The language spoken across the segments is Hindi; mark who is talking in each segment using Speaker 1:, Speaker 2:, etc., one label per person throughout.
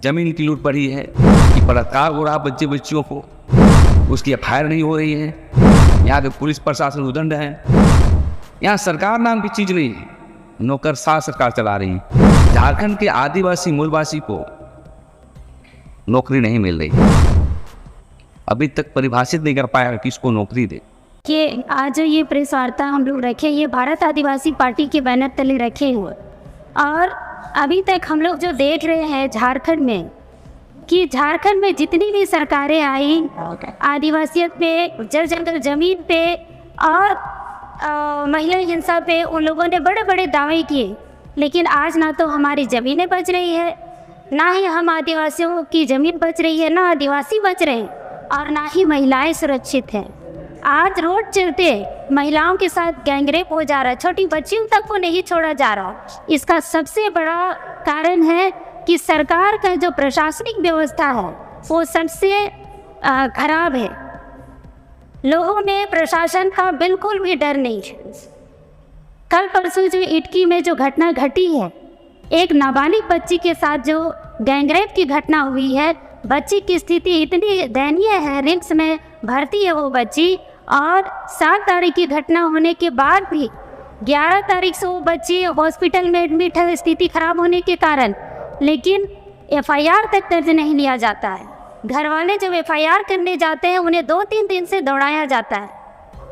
Speaker 1: जमीन की लूट पड़ी है कि बलात्कार हो रहा बच्चे बच्चियों को, उसकी एफआईआर नहीं हो रही है। यहाँ के पुलिस प्रशासन उदंड है। यहाँ सरकार नाम की चीज़ नहीं है, नौकरशाह सरकार चला रही है। झारखंड के आदिवासी मूलवासी को नौकरी नहीं मिल रही, अभी तक परिभाषित नहीं कर पाया कि इसको नौकरी दे।
Speaker 2: कि आज ये प्रेस वार्ता हम लोग रखे, ये भारत आदिवासी पार्टी के बैनर तले रखे हुए, और अभी तक हम लोग जो देख रहे हैं झारखंड में कि झारखंड में जितनी भी सरकारें आई आदिवासियत पे, जल जंगल ज़मीन पे और महिला हिंसा पे, उन लोगों ने बड़े बड़े दावे किए, लेकिन आज ना तो हमारी ज़मीनें बच रही है, ना ही हम आदिवासियों की ज़मीन बच रही है, ना आदिवासी बच रहे हैं, और ना ही महिलाएं सुरक्षित हैं। आज रोड चलते महिलाओं के साथ गैंगरेप हो जा रहा है, छोटी बच्चियों तक को नहीं छोड़ा जा रहा। इसका सबसे बड़ा कारण है कि सरकार का जो प्रशासनिक व्यवस्था है वो सबसे खराब है। लोगों में प्रशासन का बिल्कुल भी डर नहीं है। कल परसों जो इटकी में जो घटना घटी है, एक नाबालिग बच्ची के साथ जो गैंगरेप की घटना हुई है, बच्ची की स्थिति इतनी दयनीय है, रिम्स में भर्ती है वो बच्ची, और 7 तारीख की घटना होने के बाद भी 11 तारीख से वो बच्ची हॉस्पिटल में एडमिट है स्थिति खराब होने के कारण, लेकिन एफआईआर तक दर्ज नहीं लिया जाता है। घर वाले जब एफआईआर करने जाते हैं उन्हें 2-3 दिन से दौड़ाया जाता है,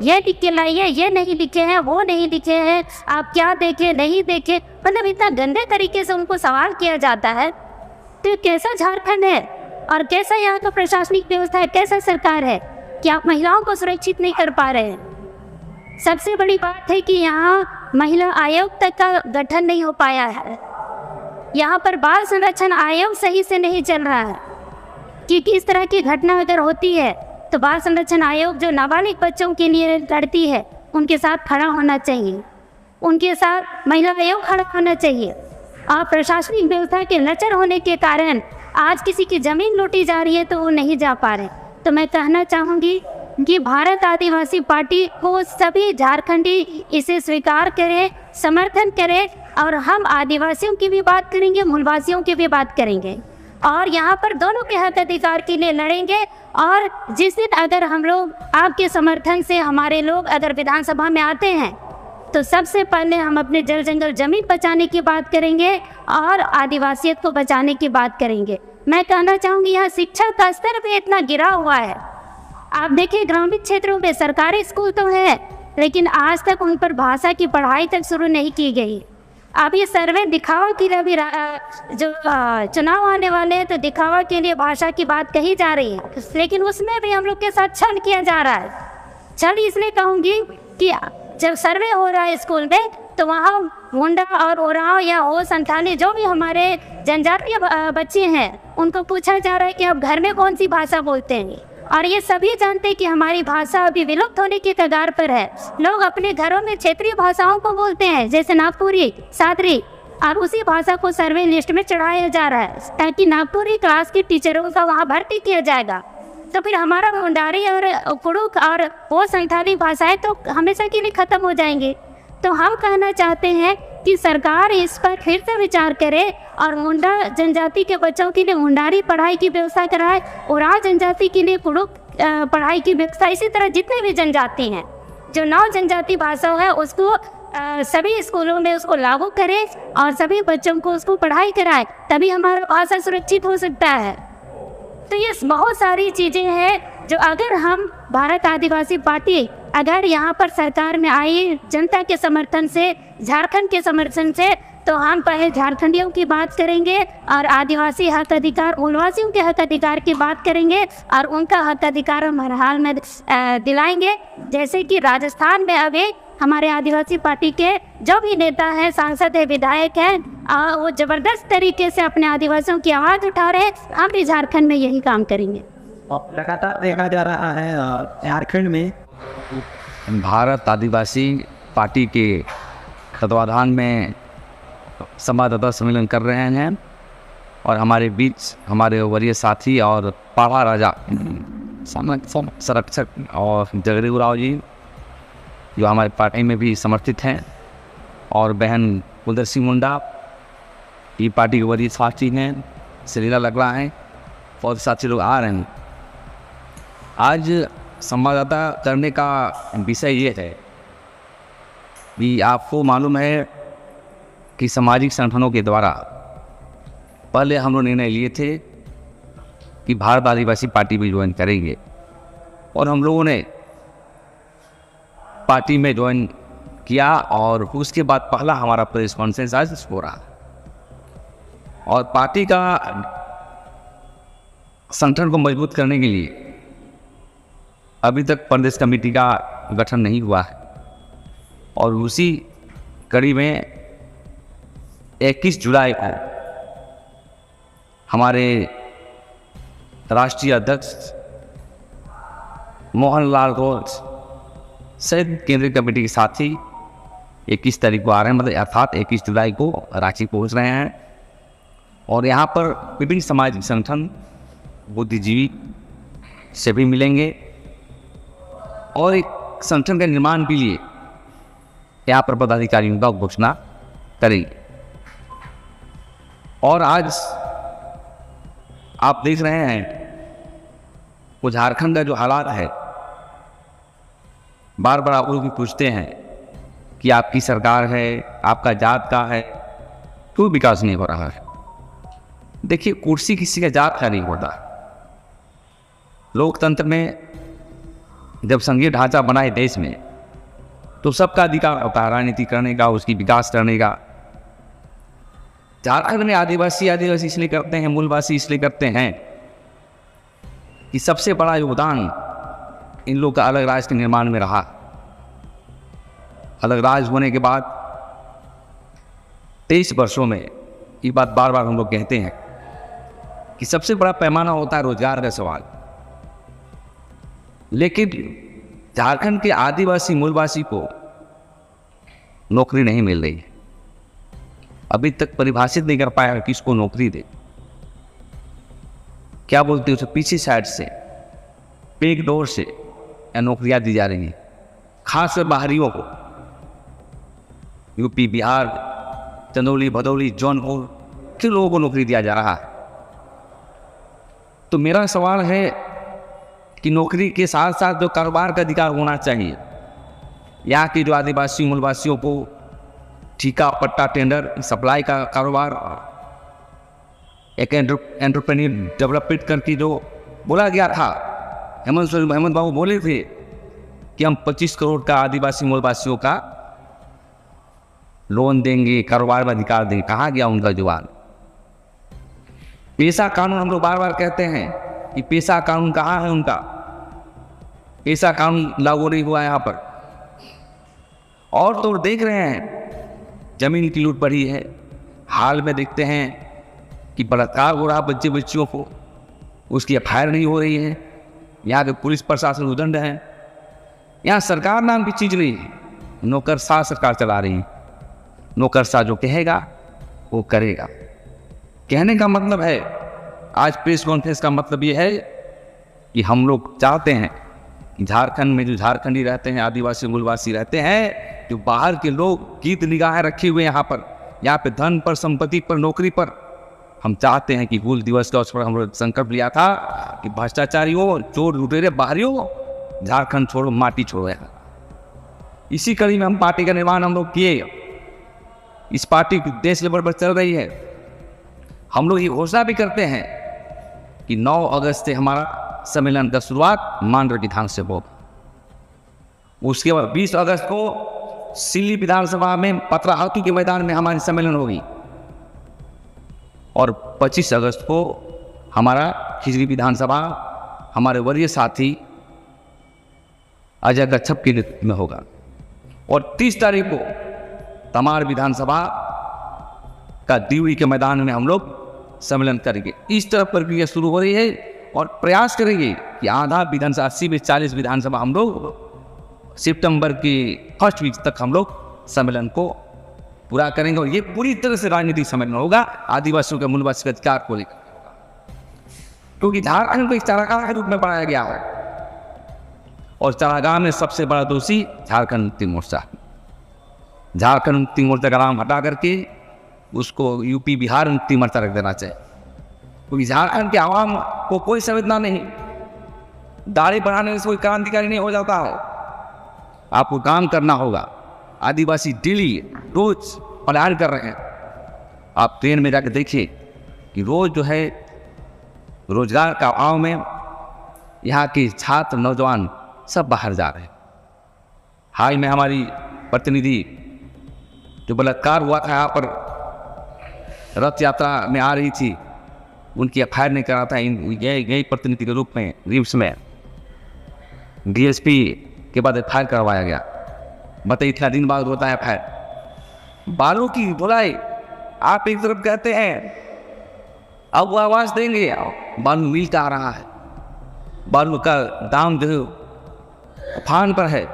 Speaker 2: ये लिख के लाइए, ये नहीं लिखे हैं, वो नहीं लिखे हैं, आप क्या देखे नहीं देखे, मतलब इतना गंदे तरीके से उनको सवाल किया जाता है। तो कैसा झारखंड है और कैसा यहाँ का प्रशासनिक व्यवस्था है, कैसा सरकार है कि आप महिलाओं को सुरक्षित नहीं कर पा रहे हैं। सबसे बड़ी बात है कि यहाँ महिला आयोग तक का गठन नहीं हो पाया है। यहाँ पर बाल संरक्षण आयोग सही से नहीं चल रहा है कि किस तरह की घटना अगर होती है तो बाल संरक्षण आयोग जो नाबालिग बच्चों के लिए लड़ती है उनके साथ खड़ा होना चाहिए, उनके साथ महिला आयोग खड़ा होना चाहिए। और प्रशासनिक व्यवस्था के लचर होने के कारण आज किसी की ज़मीन लूटी जा रही है तो वो नहीं जा पा रहे। तो मैं कहना चाहूँगी कि भारत आदिवासी पार्टी को सभी झारखंडी इसे स्वीकार करें, समर्थन करें, और हम आदिवासियों की भी बात करेंगे, मूलवासियों की भी बात करेंगे, और यहाँ पर दोनों के हक अधिकार के लिए लड़ेंगे। और जिस दिन अगर हम लोग आपके समर्थन से हमारे लोग अगर विधानसभा में आते हैं तो सबसे पहले हम अपने जल जंगल ज़मीन बचाने की बात करेंगे और आदिवासियत को बचाने की बात करेंगे। मैं कहना चाहूँगी यहाँ शिक्षा का स्तर भी इतना गिरा हुआ है। आप देखिए ग्रामीण क्षेत्रों में सरकारी स्कूल तो है, लेकिन आज तक उन पर भाषा की पढ़ाई तक शुरू नहीं की गई। अब ये सर्वे दिखावा के लिए भी जो चुनाव आने वाले हैं तो दिखावा के लिए भाषा की बात कही जा रही है, लेकिन उसमें भी हम लोग के साथ छल किया जा रहा है। छल इसलिए कहूँगी कि जब सर्वे हो रहा है स्कूल में तो वहाँ मुंडा और ओराव या हो संथाली जो भी हमारे जनजातीय बच्चे हैं उनको पूछा जा रहा है कि आप घर में कौन सी भाषा बोलते हैं, और ये सभी जानते हैं कि हमारी भाषा अभी विलुप्त होने के कगार पर है। लोग अपने घरों में क्षेत्रीय भाषाओं को बोलते हैं जैसे नागपुरी, सादरी, और उसी भाषा को सर्वे लिस्ट में चढ़ाया जा रहा है ताकि नागपुरी क्लास के टीचरों का वहाँ भर्ती किया जाएगा। तो फिर हमारा मुंडारी और कुड़ुक और वो संथाली भाषाएं तो हमेशा के लिए ख़त्म हो जाएंगी। तो हम कहना चाहते हैं कि सरकार इस पर फिर से विचार करे और मुंडा जनजाति के बच्चों के लिए मुंडारी पढ़ाई की व्यवस्था कराए, ओराव जनजाति के लिए कुड़ुक पढ़ाई की व्यवस्था, इसी तरह जितने भी जनजाति हैं जो 9 जनजाति भाषा है उसको सभी स्कूलों में उसको लागू करें और सभी बच्चों को उसको पढ़ाई कराए, तभी हमारा भाषा सुरक्षित हो सकता है। तो ये बहुत सारी चीज़ें हैं जो अगर हम भारत आदिवासी पार्टी अगर यहाँ पर सरकार में आई जनता के समर्थन से, झारखंड के समर्थन से, तो हम पहले झारखंडियों की बात करेंगे और आदिवासी हक अधिकार, मूलवासियों के हक अधिकार की बात करेंगे और उनका हक अधिकार हम हर हाल में दिलाएंगे। जैसे कि राजस्थान में अभी हमारे आदिवासी पार्टी के जो भी नेता हैं, सांसद है, विधायक हैं, वो ज़बरदस्त तरीके से अपने आदिवासियों की आवाज़ उठा रहे हैं। हम भी झारखंड में यही काम करेंगे।
Speaker 3: लगातार देखा जा रहा है झारखंड में
Speaker 1: भारत आदिवासी पार्टी के तत्वाधान में संवाददाता सम्मेलन कर रहे हैं और हमारे बीच हमारे वरीय साथी और पाड़ा राजा संरक्षक और जगदेव उराव जी जो हमारे पार्टी में भी समर्थित हैं, और बहन कुलदर सिंह मुंडा ये पार्टी के वरीय साथी हैं, सिलसिला लग रहा है और साथी लोग आ रहे हैं। आज संवाददाता करने का विषय ये है कि आपको मालूम है कि सामाजिक संगठनों के द्वारा पहले हम लोग निर्णय लिए थे कि भारत आदिवासी पार्टी भी ज्वाइन करेंगे, और हम लोगों ने पार्टी में ज्वाइन किया और उसके बाद पहला हमारा प्रेस कॉन्फ्रेंस आज हो रहा। और पार्टी का संगठन को मजबूत करने के लिए अभी तक प्रदेश कमेटी का गठन नहीं हुआ है, और उसी कड़ी में 21 जुलाई को हमारे राष्ट्रीय अध्यक्ष मोहनलाल रोज सहित केंद्रीय कमेटी के साथी 21 तारीख को आ रहे हैं, मतलब अर्थात 21 जुलाई को रांची पहुंच रहे हैं। और यहाँ पर विभिन्न सामाजिक संगठन, बुद्धिजीवी से भी मिलेंगे और एक संगठन के निर्माण के लिए यहाँ पर पदाधिकारियों का घोषणा करेंगे। और आज आप देख रहे हैं वो झारखंड का जो हालात है, बार बार आप लोग भी पूछते हैं कि आपकी सरकार है, आपका जात का है, क्यों विकास नहीं हो रहा है। देखिए, कुर्सी किसी का जात का नहीं होता। लोकतंत्र में जब संघीय ढांचा बनाए देश में, तो सबका अधिकार होता है राजनीति करने का, उसकी विकास करने का। झारखंड में आदिवासी इसलिए करते हैं, मूलवासी इसलिए करते हैं कि सबसे बड़ा योगदान इन लोग का अलग राज्य के निर्माण में रहा। अलग राज्य होने के बाद 23 वर्षों में, ये बात बार बार हम लोग कहते हैं कि सबसे बड़ा पैमाना होता है रोजगार का सवाल। लेकिन झारखंड के आदिवासी मूलवासी को नौकरी नहीं मिल रही है। अभी तक परिभाषित नहीं कर पाया कि इसको नौकरी दे। क्या बोलते हैं उसे, पीछे साइड से, बैक डोर से या नौकरियां दी जा रही हैं, खासकर बाहरियों को। यूपी, बिहार, चंदौली, भदौली, जौनपुर के लोगों को नौकरी दिया जा रहा है। तो मेरा सवाल है कि नौकरी के साथ साथ जो कारोबार का अधिकार होना चाहिए, यहाँ की जो आदिवासी मूलवासियों को ठीका, पट्टा, टेंडर, सप्लाई का कारोबार, एक एंटरप्रेन्योर डेवलपमेंट करके जो बोला गया था, हेमंत बाबू बोले थे कि हम 25 करोड़ का आदिवासी मूलवासियों का लोन देंगे, कारोबार में अधिकार देंगे। कहाँ गया उनका जवाब? पेशा कानून, हम लोग बार बार कहते हैं कि पेशा कानून कहाँ है उनका? पेशा कानून लागू नहीं हुआ यहाँ पर। और तो देख रहे हैं जमीन की लूट बढ़ी है। हाल में देखते हैं कि बलात्कार हो रहा बच्चे बच्चियों को, उसकी एफआईआर नहीं हो रही है। यहाँ के पुलिस प्रशासन उदंड है। यहाँ सरकार नाम की चीज़ नहीं है, नौकरशाह सरकार चला रही है। नौकरशाह जो कहेगा वो करेगा। कहने का मतलब है, आज प्रेस कॉन्फ्रेंस का मतलब ये है कि हम लोग चाहते हैं कि झारखंड में जो झारखंडी रहते हैं, आदिवासी मूलवासी रहते हैं, जो बाहर के लोग गीत निगाहें रखे हुए यहाँ पे धन पर, संपत्ति पर, नौकरी पर, हम चाहते हैं कि हूल दिवस का उस पर हम लोग संकल्प लिया था कि भ्रष्टाचारियों, चोर लुटेरे, बाहरियों, झारखंड छोड़ो, माटी छोड़ो। इसी कड़ी में हम पार्टी का निर्माण हम लोग किए। इस पार्टी देश लेवल पर चल रही है। हम लोग ये घोषणा भी करते हैं कि 9 अगस्त से हमारा सम्मेलन का शुरुआत मांडर विधान से होगा। उसके बाद 20 अगस्त को सिल्ली विधानसभा में पतराहातू के मैदान में हमारी सम्मेलन होगी, और 25 अगस्त को हमारा खिजरी विधानसभा हमारे वरीय साथी अजय कच्छप के नेतृत्व में होगा, और 30 तारीख को तमाड़ विधानसभा का दीवरी के मैदान में हम लोग सम्मेलन करेंगे। इस तरह प्रक्रिया शुरू हो रही है, और प्रयास करेंगे कि आधा विधानसभा, 80 में 40 विधानसभा हम लोग सितंबर की फर्स्ट वीक तक हम लोग सम्मेलन को पूरा करेंगे। और ये पूरी तरह से राजनीतिक सम्मेलन होगा, आदिवासियों के मूलवासी के अधिकार को लेकर होगा, क्योंकि झारखंड को एक चारागाह के रूप में बनाया गया है, और चारागाह में सबसे बड़ा दोषी झारखंड मुक्ति मोर्चा। झारखंड मुक्ति मोर्चा का नाम हटा करके उसको यूपी, बिहार मुक्ति मोर्चा रख देना चाहिए। क्योंकि झारखंड के आवाम को कोई संवेदना नहीं। दाढ़ी बढ़ाने से कोई क्रांतिकारी नहीं हो जाता है। आपको काम करना होगा। आदिवासी डेली रोज पलायन कर रहे हैं। आप ट्रेन में जाकर देखिए कि रोज जो है रोजगार का अभाव में यहाँ के छात्र नौजवान सब बाहर जा रहे हैं। हाल में हमारी प्रतिनिधि जो बलात्कार हुआ था यहाँ पर रथ यात्रा में आ रही थी, उनकी एफआईआर नहीं करा था। यही प्रतिनिधि के रूप में रिम्स में डीएसपी के बाद एफआईआर करवाया गया। बताइए इतना दिन बाद होता है एफआईआर। बालों की धुलाई आप एक तरफ कहते हैं, अब वो आवाज देंगे बालू मिल का आ रहा है, बालू का दाम जो फान पर है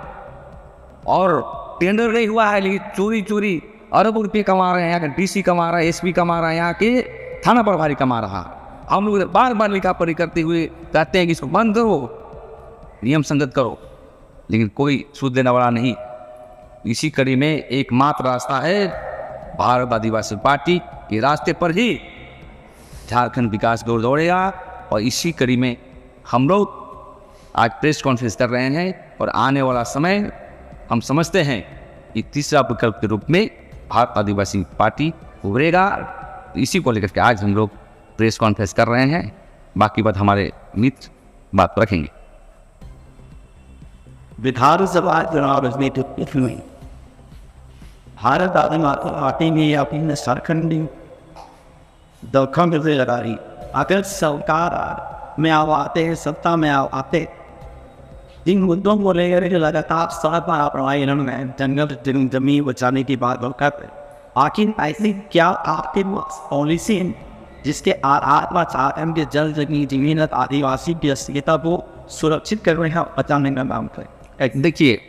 Speaker 1: और टेंडर नहीं हुआ है, लेकिन चोरी चोरी अरबों रुपये कमा रहे हैं। यहाँ का डीसी कमा रहा है, एसपी कमा रहा है, यहाँ के थाना प्रभारी कमा रहा है। हम लोग बार बार लिखा पढ़ी करते हुए कहते हैं कि इसको बंद करो, नियम संगत करो, लेकिन कोई सूद देने वाला नहीं। इसी कड़ी में एकमात्र रास्ता है भारत आदिवासी पार्टी के रास्ते पर ही झारखंड विकास की ओर दौड़ेगा। और इसी कड़ी में हम लोग आज प्रेस कॉन्फ्रेंस कर रहे हैं और आने वाला समय हम समझते हैं कि तीसरा विकल्प के रूप में भारत आदिवासी पार्टी उभरेगा। इसी को लेकर के आज हम लोग प्रेस कॉन्फ्रेंस कर रहे हैं। बाकी बात हमारे मित्र बात रखेंगे।
Speaker 3: विधानसभा चुनाव में भारत आदिवासी पार्टी ने अपनी झारखंड दखल से लगा रही। अगर सरकार में आप आते हैं, सत्ता में आप आते, जिन मुद्दों को लेकर के लगातार सात बार अपनाए में जंगल जमीन बचाने की बात करते, आखिर ऐसी क्या आपके पॉलिसी है जिसके आधार पर झारखंड के जल जमीन आदिवासी की अस्मिता को सुरक्षित करने का बचाने का काम करें?
Speaker 1: देखिए,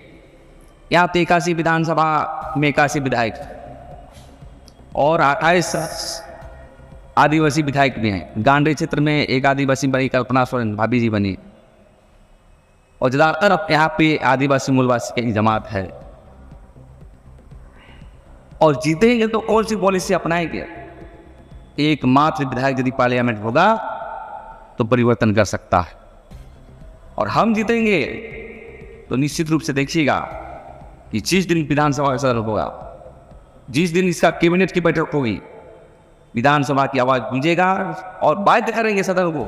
Speaker 1: यहाँ 81 विधानसभा में 81 विधायक और 28 आदिवासी विधायक भी हैं। गांडे क्षेत्र में एक आदिवासी बनी, कल्पना सोरेन भाभी जी बनी, और ज़्यादातर अब यहाँ पे आदिवासी मूलवासी की जमात है। और जीतेंगे तो कौन सी पॉलिसी अपनाएंगे? एकमात्र विधायक यदि पार्लियामेंट होगा तो परिवर्तन कर सकता है। और हम जीतेंगे तो निश्चित रूप से देखिएगा कि जिस दिन विधानसभा का सदन होगा, जिस दिन इसका कैबिनेट की बैठक होगी, विधानसभा की आवाज गूंजेगा और बाध्य करेंगे सदन को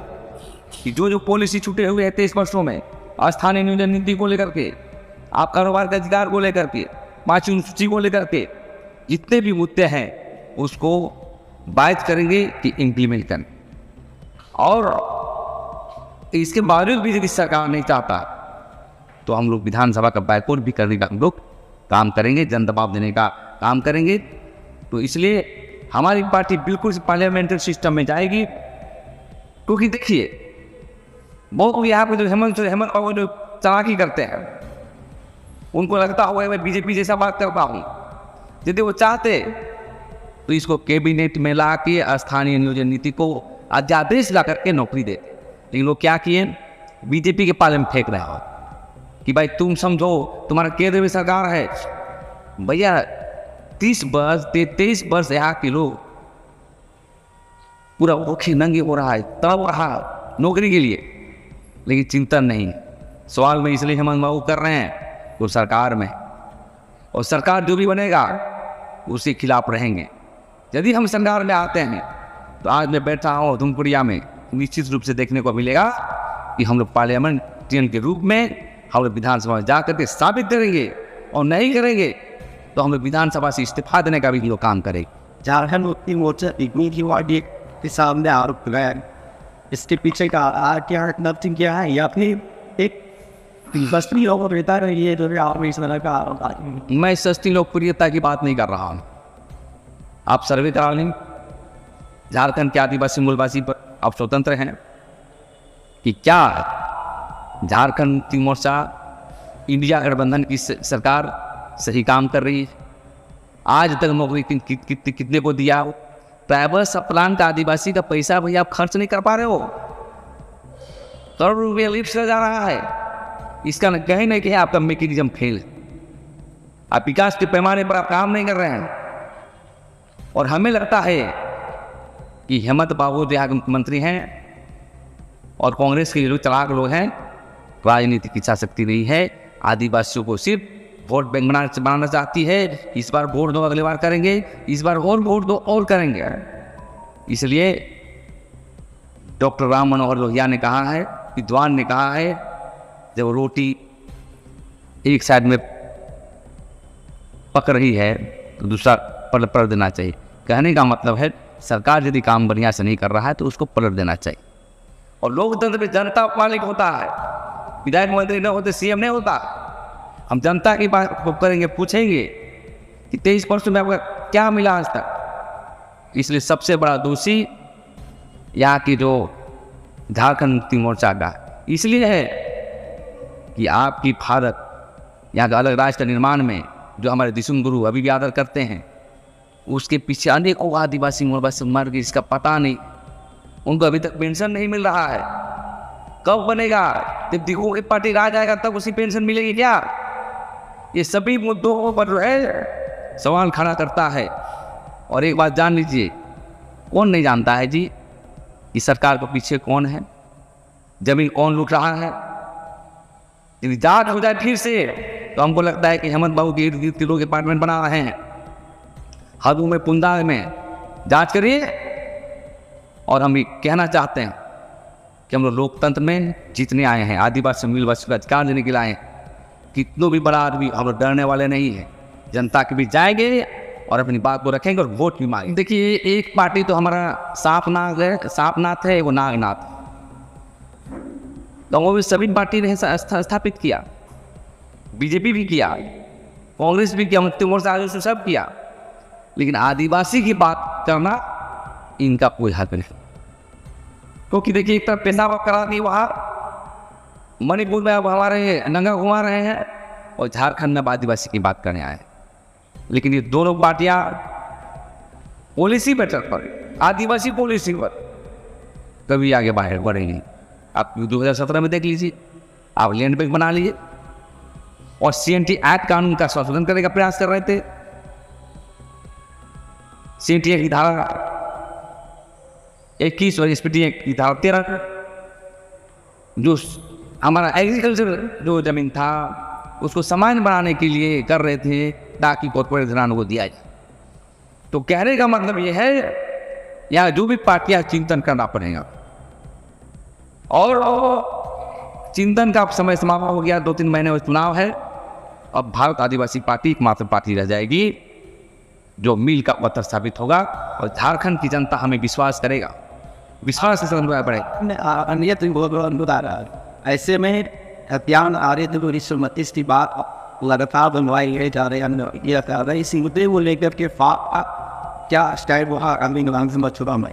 Speaker 1: कि जो जो पॉलिसी छूटे हुए हैं 23 वर्षों में, स्थानीय नियोजन नीति को लेकर के, आप कारोबार के अधिकार को लेकर के, 5वीं अनुसूची को लेकर के, जितने भी मुद्दे हैं उसको बाध्य करेंगे कि इम्प्लीमेंट करें। और इसके बावजूद भी यदि सरकार नहीं चाहता तो हम लोग विधानसभा का बायकॉट भी करने का हम लोग काम करेंगे, जन दबाव देने का काम करेंगे। तो इसलिए हमारी पार्टी बिल्कुल पार्लियामेंट्री सिस्टम में जाएगी। क्योंकि देखिए, बहुत यहाँ पे जो हेमंत बाबू जो चालाकी करते हैं, उनको लगता होगा मैं बीजेपी जैसा बात करता हूँ। यदि वो चाहते तो इसको कैबिनेट में ला के स्थानीय नियोजन नीति को अध्यादेश ला करके नौकरी देते, लेकिन लोग क्या किए, बीजेपी के पाले में फेंक रहे हो कि भाई तुम समझो तुम्हारा केंद्र में सरकार है। भैया 23 वर्ष यहाँ के लोग पूरा भूखे नंगे हो रहा है, तड़प रहा नौकरी के लिए, लेकिन चिंतन नहीं। सवाल में इसलिए हेमंत बाबू कर रहे हैं तो सरकार में, और सरकार जो भी बनेगा उसके खिलाफ रहेंगे। यदि हम सरकार में आते हैं तो आज मैं बैठा हूँ धुमपुरिया में, निश्चित रूप से देखने को मिलेगा कि हम लोग पार्लियामेंट्रियन के रूप में हम लोग विधानसभा में जा करके साबित करेंगे, और नहीं करेंगे तो हम लोग विधानसभा से इस्तीफा देने का भी लोग काम करेंगे।
Speaker 3: झारखंड मुक्ति मोर्चा की वार्डी के सामने आरोप लगाया, इसके पीछे का क्या नथिंग क्या है, या फिर एक सस्ती लोकप्रियता रही है जो आप इस तरह का आरोप?
Speaker 1: मैं सस्ती लोकप्रियता की बात नहीं कर रहा हूँ। आप सर्वे करा लें झारखंड के आदिवासी मूलवासी पर, आप स्वतंत्र हैं कि क्या झारखंड मुक्ति मोर्चा इंडिया गठबंधन की सरकार सही काम कर रही है? आज तक नौकरी कितने को दिया हो? ट्राइबल सब प्लान का आदिवासी का पैसा भैया आप खर्च नहीं कर पा रहे हो, करोड़ रुपये लिप्स से जा रहा है। इसका कहीं नहीं कहीं आपका मैकेनिज्म फेल है। आप विकास के पैमाने पर आप काम नहीं कर रहे हैं। और हमें लगता है कि हेमंत बाबू जो यहाँ के मुख्यमंत्री हैं और कांग्रेस के जो चलाक लोग हैं, राजनीति की इच्छा शक्ति नहीं है, आदिवासियों को सिर्फ वोट बैंक बनाना चाहती है। इस बार वोट दो, अगली बार करेंगे, इस बार और वोट दो और करेंगे। इसलिए डॉक्टर राम मनोहर लोहिया ने कहा है, विद्वान ने कहा है, जब रोटी एक साइड में पक रही है तो दूसरा पलट देना चाहिए। कहने का मतलब है सरकार यदि काम बढ़िया से नहीं कर रहा है तो उसको पलट देना चाहिए। और लोकतंत्र में जनता मालिक होता है, विधायक मंत्री न होते सीएम नहीं होता। हम जनता की बात को करेंगे, पूछेंगे कि 23 वर्ष में आपका क्या मिला आज तक। इसलिए सबसे बड़ा दोषी यहाँ की जो झारखंड मुक्ति मोर्चा का इसलिए है कि आपकी भारत यहाँ का अलग राज्य का निर्माण में जो हमारे दिशुम गुरु अभी भी आदर करते हैं, उसके पीछे अनेकों आदिवासी मर गए, इसका पता नहीं। उनको अभी तक पेंशन नहीं मिल रहा है। कब बनेगा? जब दिखो की पार्टी राज आएगा तब उसी पेंशन मिलेगी क्या? ये सभी मुद्दों पर जो है सवाल खड़ा करता है। और एक बात जान लीजिए, कौन नहीं जानता है जी कि सरकार के पीछे कौन है, जमीन कौन लूट रहा है। यदि जांच हो जाए फिर से तो हमको लगता है कि हेमंत बाबू के इर्द गिर्द के लोग अपार्टमेंट बना रहे हैं। हदू में, पुंदा में जांच करिए। और हम ये कहना चाहते हैं कि हम लोग लोकतंत्र में जीतने आए हैं, आदिवासी मूलवासियों का अधिकार देने के लिए आए हैं। कितनों भी बड़ा आदमी हम लोग डरने वाले नहीं हैं। जनता के बीच जाएंगे और अपनी बात को रखेंगे और वोट भी मांगेंगे। देखिए, एक पार्टी तो हमारा सांपनाथ है, वो नागनाथ। तो वो भी सभी पार्टी ने स्थापित किया, बीजेपी भी किया, कांग्रेस भी किया, मुक्ति मोर्चा से सब किया। लेकिन आदिवासी की बात करना इनका कोई हक नहीं। क्योंकि देखिए, एक तरफ पेशाब करा दी, वहाँ मणिपुर में अब हमारे नंगा घुमा रहे हैं और झारखंड में आदिवासी की बात करने आए। लेकिन ये दोनों पार्टियां पॉलिसी बेटर पर, आदिवासी पॉलिसी पर कभी आगे बाहर बढ़ेंगी। आप 2017 में देख लीजिए, आप लैंड बैंक बना लीजिए और CNT एक्ट कानून का संशोधन करने का प्रयास कर रहे थे। CNT की धारा 21 और SPT की धारा 13 जो हमारा एग्रीकल्चर जो जमीन था उसको सामान्य बनाने के लिए कर रहे थे ताकि कॉर्पोरेट घरानों को दिया जाए। तो कहने का मतलब ये है, यहाँ जो भी पार्टियां चिंतन करना पड़ेगा। और चिंतन का समय समाप्त हो गया, 2-3 महीने में चुनाव है। अब भारत आदिवासी पार्टी एकमात्र पार्टी रह जाएगी जो मील का पत्थर साबित होगा और झारखंड की जनता हमें विश्वास करेगा, विश्वास से समझाया पड़ेगा।
Speaker 3: ऐसे में अभियान आर्य 1929 की बात लगातार बनवाई जा रही है। इसी मुद्दे को लेकर के क्या स्टाइल वहाँ चुनाव में?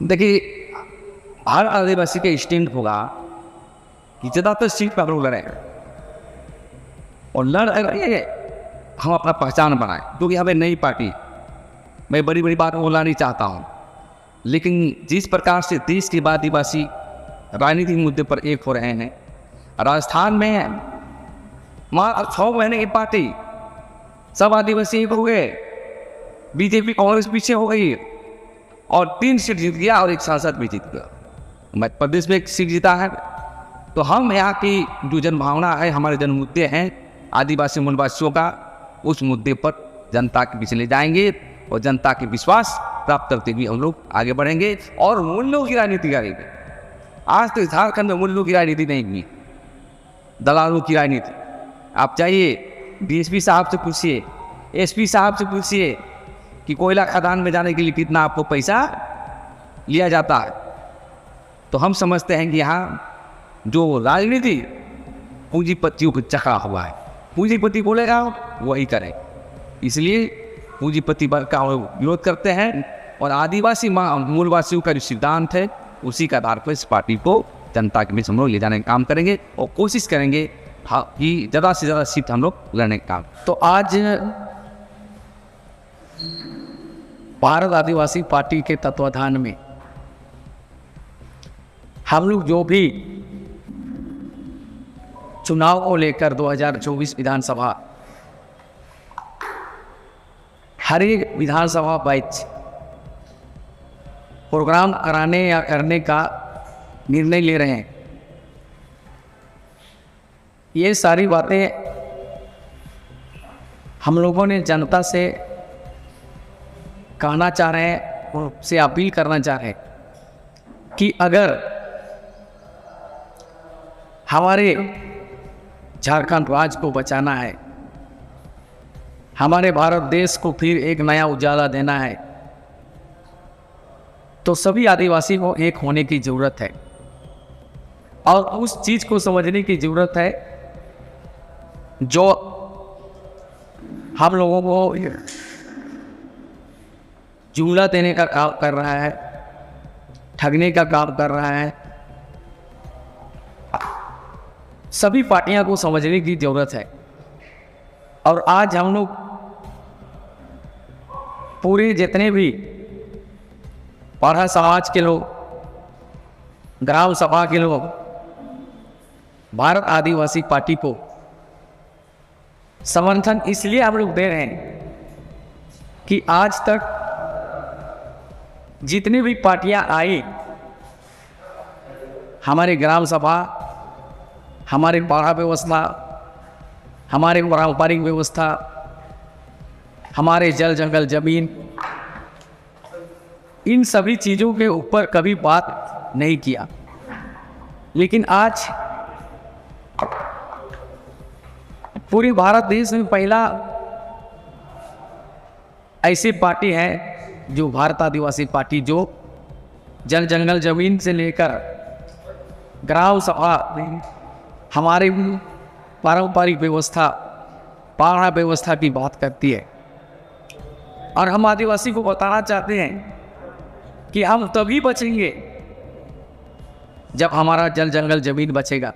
Speaker 1: देखिए, हर आदिवासी का स्टैंड होगा कि ज़्यादातर सीट पर हम लोग लड़ेंगे और लड़ेंगे, हम अपना पहचान बनाएं। क्योंकि हमें नई पार्टी, मैं बड़ी बड़ी बात बोलना नहीं चाहता हूँ, लेकिन जिस प्रकार से देश के आदिवासी राजनीतिक मुद्दे पर एक हो रहे हैं, राजस्थान में 6 महीने की पार्टी सब आदिवासी एक हो गए, बीजेपी कांग्रेस पीछे हो गई और 3 सीट जीत गया और 1 सांसद भी जीत गया। मध्य प्रदेश में 1 सीट जीता है। तो हम यहाँ की जो जनभावना है, हमारे जन मुद्दे हैं आदिवासी मूलवासियों का, उस मुद्दे पर जनता के पीछे ले जाएंगे और जनता के विश्वास प्राप्त करते हुए हम लोग आगे बढ़ेंगे और मूल्यों की राजनीति करेंगे। आज तक झारखंड में मूल्यों की राजनीति नहीं हुई, दलालों की राजनीति। आप चाहिए DSP साहब से पूछिए, SP साहब से पूछिए कि कोयला खदान में जाने के लिए कितना आपको पैसा लिया जाता है। तो हम समझते हैं कि यहाँ जो राजनीति पूंजीपतियों को चखा हुआ है, पूंजीपति बोलेगा वही करें। इसलिए पूंजीपति वर्ग का विरोध करते हैं और आदिवासी मूलवासियों का जो सिद्धांत है उसी के आधार पर इस पार्टी को जनता के बीच हम लोग ले जाने का काम करेंगे और कोशिश करेंगे कि ज़्यादा से ज़्यादा सीट हम लोग लड़ने का काम।
Speaker 4: तो आज भारत आदिवासी पार्टी के तत्वाधान में हम लोग जो भी चुनाव को लेकर 2024 विधानसभा, हर एक विधानसभा बैच प्रोग्राम कराने या करने का निर्णय ले रहे हैं। ये सारी बातें हम लोगों ने जनता से कहना चाह रहे हैं, उनसे अपील करना चाह रहे हैं कि अगर हमारे झारखंड राज्य को बचाना है, हमारे भारत देश को फिर एक नया उजाला देना है, तो सभी आदिवासी को एक होने की ज़रूरत है और उस चीज़ को समझने की ज़रूरत है जो हम लोगों को जुमला देने का काम कर रहा है, ठगने का काम कर रहा है। सभी पार्टियां को समझने की ज़रूरत है। और आज हम लोग पूरे जितने भी पाढ़ा समाज के लोग, ग्राम सभा के लोग भारत आदिवासी पार्टी को समर्थन इसलिए हम लोग दे रहे हैं कि आज तक जितनी भी पार्टियां आई, हमारे ग्राम सभा, हमारे पाढ़ा व्यवस्था, हमारे पारंपरिक व्यवस्था, हमारे जल जंगल जमीन, इन सभी चीज़ों के ऊपर कभी बात नहीं किया। लेकिन आज पूरे भारत देश में पहला ऐसी पार्टी है जो भारत आदिवासी पार्टी, जो जल जंगल जमीन से लेकर ग्राम सभा, हमारे पारंपरिक व्यवस्था, पाढ़ा व्यवस्था की बात करती है। और हम आदिवासी को बताना चाहते हैं कि हम तभी बचेंगे जब हमारा जल जंगल जमीन बचेगा।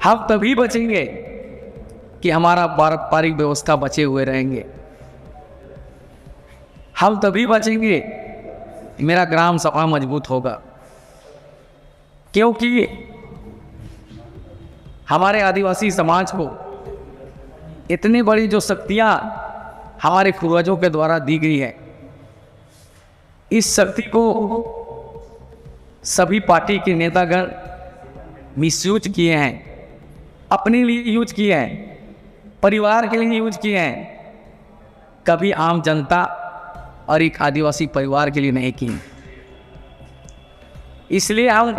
Speaker 4: हम तभी बचेंगे कि हमारा पारंपरिक व्यवस्था बचे हुए रहेंगे। हम तभी बचेंगे मेरा ग्राम सभा मजबूत होगा, क्योंकि हमारे आदिवासी समाज को इतनी बड़ी जो शक्तियाँ हमारे पूर्वजों के द्वारा दी गई है, इस शक्ति को सभी पार्टी के नेतागण मिसयूज किए हैं, अपने लिए यूज किए हैं, परिवार के लिए यूज किए हैं, कभी आम जनता और एक आदिवासी परिवार के लिए नहीं किए। इसलिए हम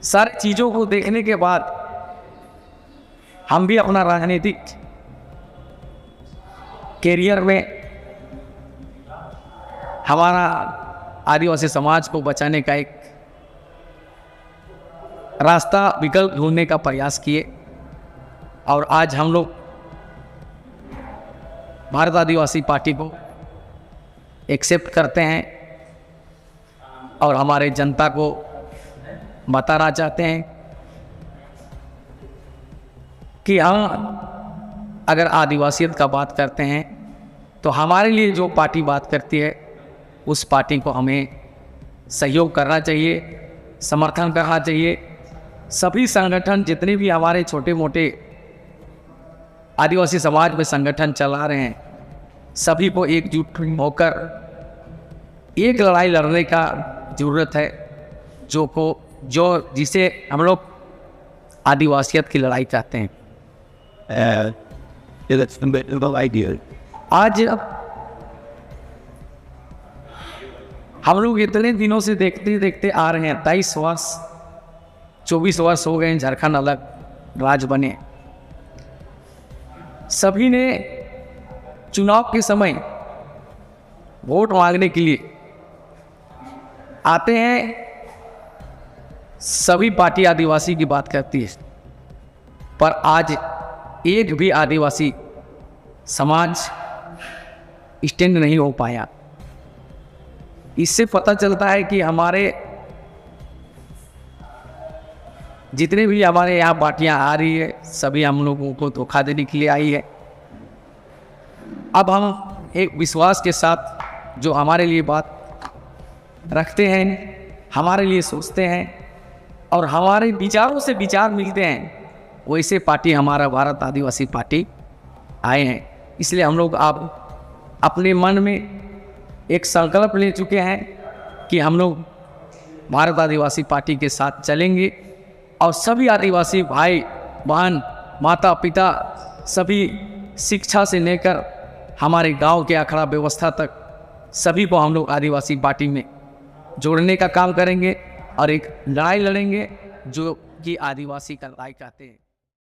Speaker 4: सारी चीज़ों को देखने के बाद हम भी अपना राजनीतिक कैरियर में हमारा आदिवासी समाज को बचाने का एक रास्ता, विकल्प ढूंढने का प्रयास किए। और आज हम लोग भारत आदिवासी पार्टी को एक्सेप्ट करते हैं और हमारे जनता को बताना चाहते हैं कि हम अगर आदिवासियत का बात करते हैं तो हमारे लिए जो पार्टी बात करती है उस पार्टी को हमें सहयोग करना चाहिए, समर्थन करना चाहिए। सभी संगठन जितने भी हमारे छोटे मोटे आदिवासी समाज में संगठन चला रहे हैं, सभी को एकजुट होकर एक लड़ाई लड़ने का ज़रूरत है, जो जिसे हम लोग आदिवासियत की लड़ाई चाहते हैं। आज हम लोग इतने दिनों से देखते देखते आ रहे हैं, 23 वर्ष 24 वर्ष हो गए झारखंड अलग राज्य बने। सभी ने चुनाव के समय वोट मांगने के लिए आते हैं। सभी पार्टी आदिवासी की बात करती है, पर आज एक भी आदिवासी समाज स्टैंड नहीं हो पाया। इससे पता चलता है कि हमारे जितने भी हमारे यहाँ पार्टियाँ आ रही है, सभी हम लोगों को धोखा देने के लिए आई है। अब हम एक विश्वास के साथ जो हमारे लिए बात रखते हैं, हमारे लिए सोचते हैं और हमारे विचारों से विचार मिलते हैं, वैसे पार्टी हमारा भारत आदिवासी पार्टी आए हैं। इसलिए हम लोग आप अपने मन में एक संकल्प ले चुके हैं कि हम लोग भारत आदिवासी पार्टी के साथ चलेंगे और सभी आदिवासी भाई बहन माता पिता सभी शिक्षा से लेकर हमारे गांव के अखाड़ा व्यवस्था तक सभी को हम लोग आदिवासी पार्टी में जोड़ने का काम करेंगे और एक लड़ाई लड़ेंगे जो कि आदिवासी का लड़ाई कहते हैं।